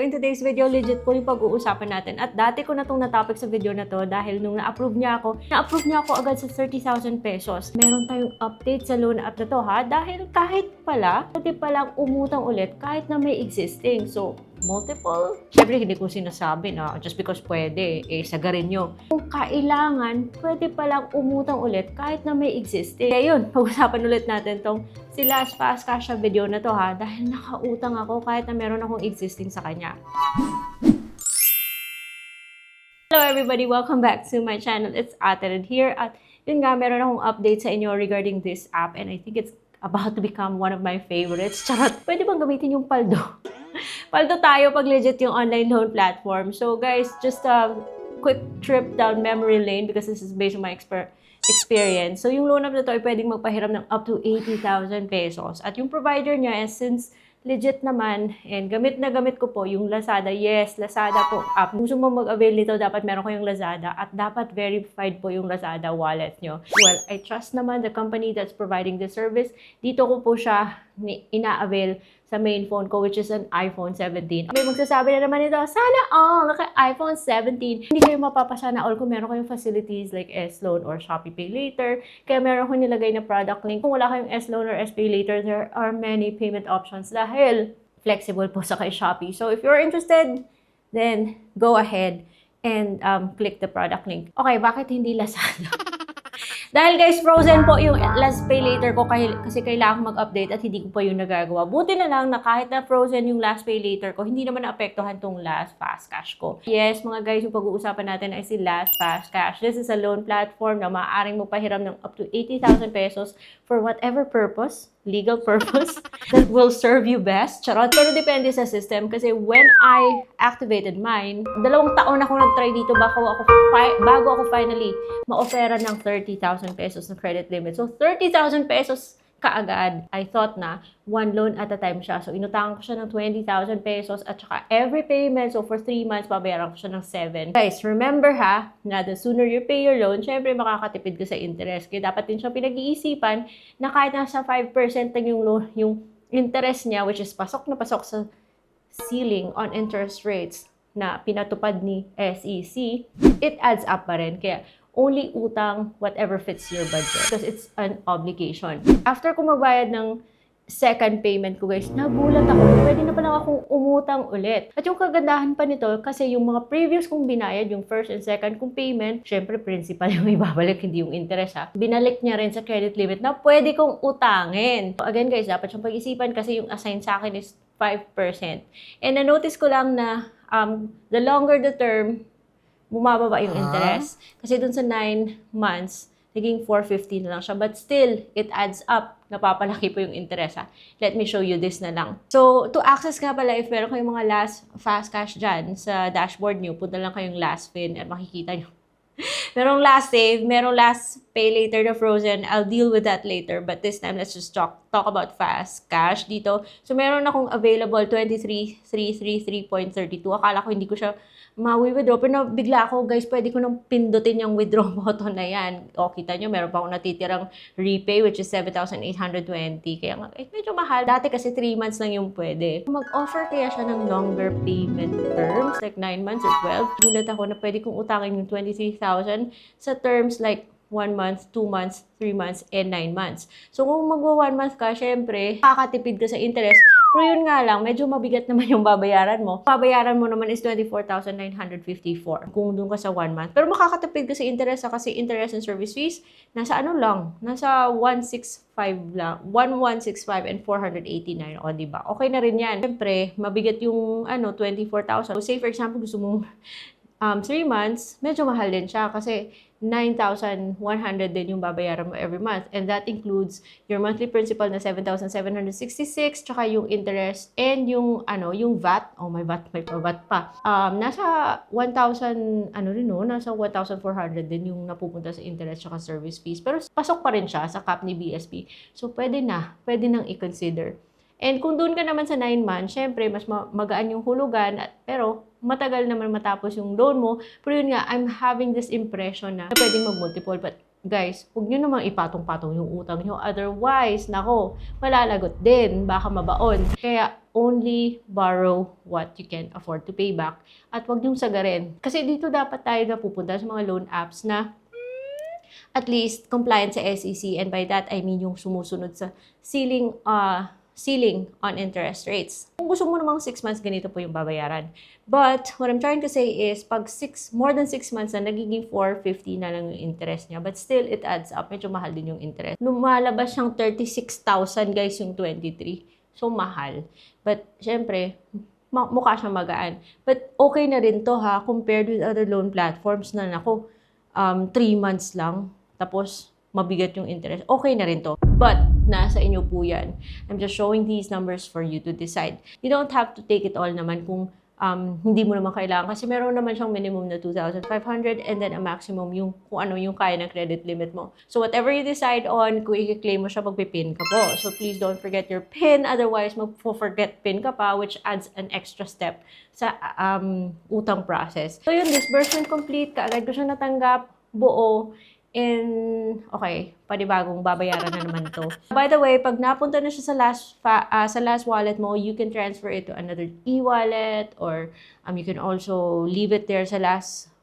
in today's video, legit po yung pag-uusapan natin. At dati ko na itong na-topic sa video na to dahil nung na-approve niya ako agad sa 30,000 pesos. Meron tayong update sa loan app na to ha, dahil kahit pala, pwede palang umutang ulit kahit na may existing. So, multiple. Siyempre, hindi ko sinasabi na just because pwede, sagarin nyo. Kung kailangan, pwede palang umutang ulit kahit na may existing. Kaya yun, pag-usapan ulit natin tong si Last Fast Cash sa video na to ha, dahil nakautang ako kahit na meron akong existing sa kanya. Hello everybody! Welcome back to my channel. It's Ate Red here. At yun nga, meron akong update sa inyo regarding this app and I think it's about to become one of my favorites. Charot! Pwede bang gamitin yung paldo? Paldo tayo pag legit yung online loan platform. So guys, just a quick trip down memory lane because this is based on my experience. So yung loan app na to ay pwedeng magpahiram ng up to 80,000 pesos. At yung provider niya, since legit naman, and gamit na gamit ko po yung Lazada. Yes, Lazada po app. Kung gusto mo mag-avail nito, dapat meron kayong Lazada at dapat verified po yung Lazada wallet nyo. Well, I trust naman the company that's providing the service. Dito ko po siya ina-avail sa main phone ko, which is an iPhone 17. May magsasabi na naman ito, sana all iPhone 17. Hindi kayo mapapasana all kung meron kayong facilities like S-Loan or Shopee Pay Later. Kaya meron ko nilagay na product link. Kung wala kayong S-Loan or S-Pay Later, there are many payment options dahil flexible po sa kay Shopee. So if you're interested, then go ahead and click the product link. Okay, bakit hindi Lazada? Dahil guys, frozen po yung last pay later ko kasi kailangan mag-update at hindi ko pa yung nagagawa. Buti na lang na kahit na frozen yung last pay later ko, hindi naman naapektuhan tong Last Fast Cash ko. Yes, mga guys, yung pag-uusapan natin ay si Last Fast Cash. This is a loan platform na maaaring magpahiram ng up to 80,000 pesos for whatever purpose, legal purpose, that will serve you best. Charot. Pero depende sa system kasi when I activated mine, 2 taon ako nag-try dito bago ako finally ma-offera ng 30,000 pesos na credit limit. So, 30,000 pesos kaagad. I thought na one loan at a time siya. So, inutangan ko siya ng 20,000 pesos at saka every payment, so for 3 months, babayaran ko siya ng 7. Guys, remember ha, na the sooner you pay your loan, syempre makakatipid ka sa interest. Kaya dapat din siya pinag-iisipan na kahit nasa 5% lang yung interest niya, which is pasok na pasok sa ceiling on interest rates na pinatupad ni SEC, it adds up pa rin. Kaya, only utang whatever fits your budget because it's an obligation. After ko magbayad ng second payment ko guys, nagulat ako. Pwede na pala akong umutang ulit. At yung kagandahan pa nito, kasi yung mga previous kong binayad, yung first and second kong payment, syempre principal yung ibabalik, hindi yung interest ha. Binalik niya rin sa credit limit na pwede kong utangin. So again guys, dapat siyang pag-isipan kasi yung assign sa akin is 5%. And na-notice ko lang na the longer the term, bumababa yung interest. Kasi dun sa 9 months, naging 450 na lang siya. But still, it adds up. Napapalaki po yung interest ha. Let me show you this na lang. So, to access nga pala, if meron kayong mga Last Fast Cash dyan sa dashboard nyo, punta lang kayong Last Fin at makikita nyo. Merong Last Save, merong Last Pay Later na frozen. I'll deal with that later. But this time, let's just talk about Fast Cash dito. So, meron akong available 23,333.32. Akala ko hindi ko siya ma-withdraw. Pero bigla ako, guys, pwede ko nang pindutin yung withdraw button na yan. O, kita nyo, meron pa akong natitirang repay, which is 7,820. Kaya nga, medyo mahal. Dati kasi 3 months lang yung pwede. Mag-offer kaya siya ng longer payment terms, like 9 months or 12. Gulat ako na pwede kong utangin yung 23,000 sa terms like 1 month, 2 months, 3 months, and 9 months. So, kung mag-1 month ka, syempre, kakatipid ka sa interest. Pero yun nga lang, medyo mabigat naman yung babayaran mo. Babayaran mo naman is 24,954 kung doon ka sa 1 month. Pero makakatipid ka sa interest kasi interest and service fees, nasa ano lang, nasa 165 lang. 1,165 and 489. O, diba? Okay na rin yan. Syempre, mabigat yung 24,000. So, say for example, gusto mong 3 months, medyo mahal din siya kasi 9,100 din yung babayaran mo every month. And that includes your monthly principal na 7,766, tsaka yung interest and yung VAT. Oh, may VAT pa. Nasa 1,000, nasa 1,400 din yung napupunta sa interest tsaka service fees. Pero pasok pa rin siya sa cap ni BSP. So, pwede nang i-consider. And kung doon ka naman sa 9 months, syempre, mas magaan yung hulugan, pero matagal naman matapos yung loan mo. Pero yun nga, I'm having this impression na pwedeng mag-multiple. But guys, huwag nyo namang ipatong-patong yung utang nyo. Otherwise, nako, malalagot din. Baka mabaon. Kaya, only borrow what you can afford to pay back at wag niyong sagarin. Kasi dito dapat tayo napupunta sa mga loan apps na at least compliant sa SEC, and by that I mean yung sumusunod sa ceiling on interest rates. Kung gusto mo namang 6 months, ganito po yung babayaran. But what I'm trying to say is, pag more than 6 months na, nagiging 450 na lang yung interest niya. But still, it adds up. Medyo mahal din yung interest. Lumalabas siyang 36,000 guys yung 23. So, mahal. But, syempre, mukha siyang magaan. But, okay na rin to ha, compared with other loan platforms na, 3 months lang. Tapos, mabigat yung interest. Okay na rin to. But, nasa inyo po yan. I'm just showing these numbers for you to decide. You don't have to take it all naman kung hindi mo naman kailangan. Kasi meron naman siyang minimum na 2,500 and then a maximum yung kung ano yung kaya ng credit limit mo. So, whatever you decide on, kung i-claim mo siya, magpipin ka po. So, please don't forget your PIN. Otherwise, mag-forget PIN ka pa, which adds an extra step sa utang process. So, yung disbursement complete, kaagad ko siya natanggap, buo. And, okay, panibagong babayaran na naman to. By the way, pag napunta na siya sa last wallet mo, you can transfer it to another e-wallet or you can also leave it there sa last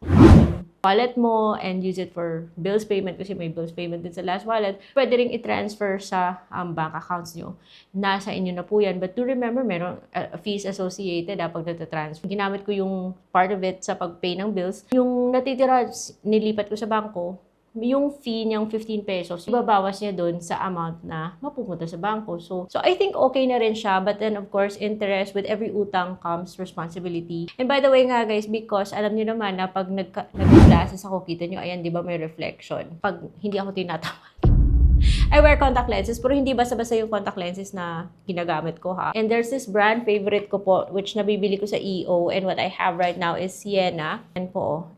wallet mo and use it for bills payment kasi may bills payment din sa last wallet. Pwede rin i-transfer sa bank accounts nyo. Nasa inyo na po yan. But do remember, meron fees associated pag nata-transfer. Ginamit ko yung part of it sa pag-pay ng bills. Yung natitira, nilipat ko sa bangko, yung fee niyang 15 pesos, ibabawas niya doon sa amount na mapupunta sa bangko. So I think okay na rin siya. But then, of course, interest, with every utang comes responsibility. And by the way nga, guys, because alam niyo naman na pag nag-glasses ako, kita niyo, ayan, di ba may reflection? Pag hindi ako tinatawag. I wear contact lenses, pero hindi basta-basta yung contact lenses na ginagamit ko ha. And there's this brand, favorite ko po, which nabibili ko sa EO. And what I have right now is Sienna. And po,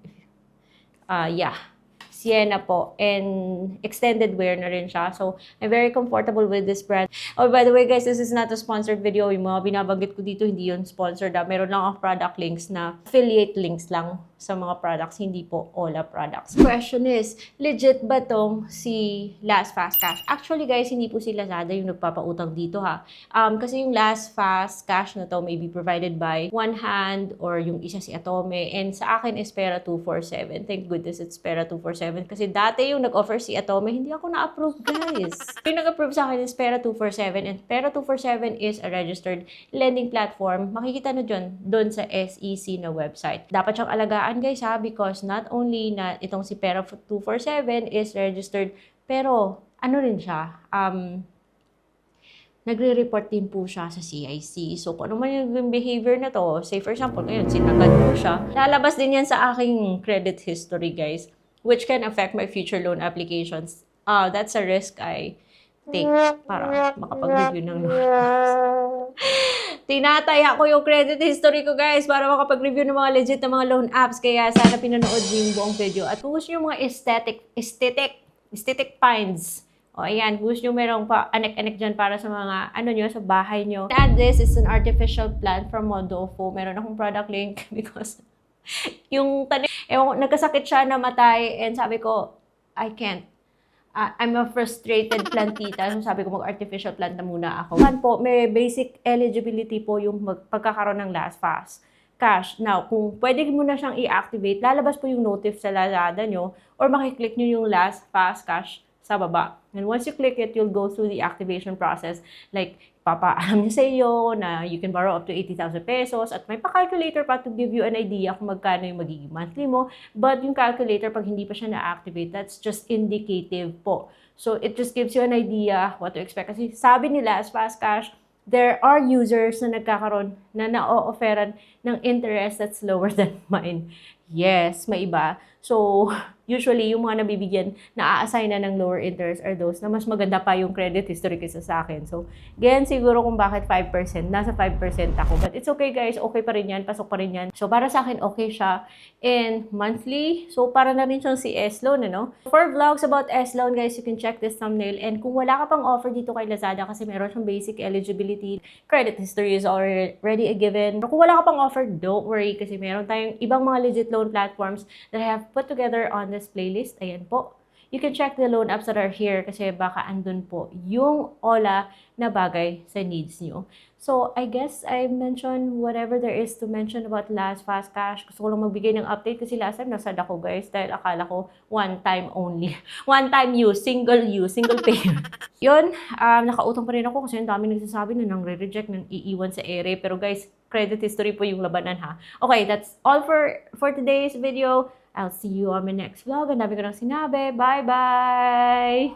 Sienna po, and extended wear na rin siya. So, I'm very comfortable with this brand. Oh, by the way, guys, this is not a sponsored video. Yung mga binabanggit ko dito, hindi yun sponsored. Meron lang ako product links na affiliate links lang sa mga products, hindi po Ola products. Question is, legit ba tong si Last Fast Cash? Actually, guys, hindi po si Lazada yung nagpapautang dito ha. Kasi yung Last Fast Cash na to may be provided by One Hand or yung isa si Atome. And sa akin is Pera 247. Thank goodness it's Pera 247. Kasi dati yung nag-offer si Atome, hindi ako na-approve, guys. Yung nag-approve sa akin is Pera 247. And Pera 247 is a registered lending platform. Makikita na doon sa SEC na website. Dapat siyang alagaan, guys ha, because not only na itong si Pera 247 is registered, pero ano rin siya, nagre-report din po siya sa CIC. So, kung ano man yung behavior na to, say for example, ngayon, sinagad ko siya, lalabas din yan sa aking credit history, guys, which can affect my future loan applications. That's a risk I take para makapag-review ng loan. Tinataya ko yung credit history ko, guys, para makapag-review ng mga legit na mga loan apps. Kaya sana pinanood niyo yung buong video. At kung gusto niyo mga aesthetic finds, ayan, kung gusto niyo merong pa anek-anek dyan para sa mga sa bahay niyo. And this is an artificial plant from Modofo. Meron akong product link because yung nagkasakit siya, namatay, and sabi ko, I can't. I'm a frustrated plantita. So sabi ko, mag-artificial plant na muna ako. Po, may basic eligibility po yung pagkakaroon ng Last Fast Cash. Now, kung pwede mo na siyang i-activate, lalabas po yung notif sa Lazada nyo or makiklik nyo yung Last Fast Cash sa baba. And once you click it, you'll go through the activation process. Like, papaalam niya sa iyo na you can borrow up to 80,000 pesos at may pa-calculator pa to give you an idea kung magkano yung magiging monthly mo. But yung calculator, pag hindi pa siya na-activate, that's just indicative po. So, it just gives you an idea what to expect. Kasi sabi nila, as Fast Cash, there are users na nagkakaroon na na-o-offeran ng interest that's lower than mine. Yes, may iba. So, usually, yung mga nabibigyan na a-assign na ng lower interest are those na mas maganda pa yung credit history kaysa sa akin. So, ganyan siguro kung bakit 5%. Nasa 5% ako. But it's okay, guys. Okay pa rin yan. Pasok pa rin yan. So, para sa akin, okay siya. And monthly, so para na rin siyang si S-Loan, For vlogs about S-Loan, guys, you can check this thumbnail. And kung wala ka pang offer dito kay Lazada kasi meron siyang basic eligibility, credit history is already a given. Pero kung wala ka pang offer, don't worry kasi meron tayong ibang mga legit loan platforms that I have put together on this playlist. Ayan po. you can check the loan apps that are here kasi baka andun po yung OLA na bagay sa needs nyo. So, I guess I mentioned whatever there is to mention about Last Fast Cash. Gusto ko lang magbigay ng update kasi last time nasad ako guys dahil akala ko one time only. One time use, single payer. Yun, nakautang pa rin ako kasi ang dami nagsasabi na nang re-reject, nang iiwan sa ere. Pero guys, credit history po yung labanan ha. Okay, that's all for today's video. I'll see you on my next vlog. Ang dami ko nang sinabi. Bye-bye!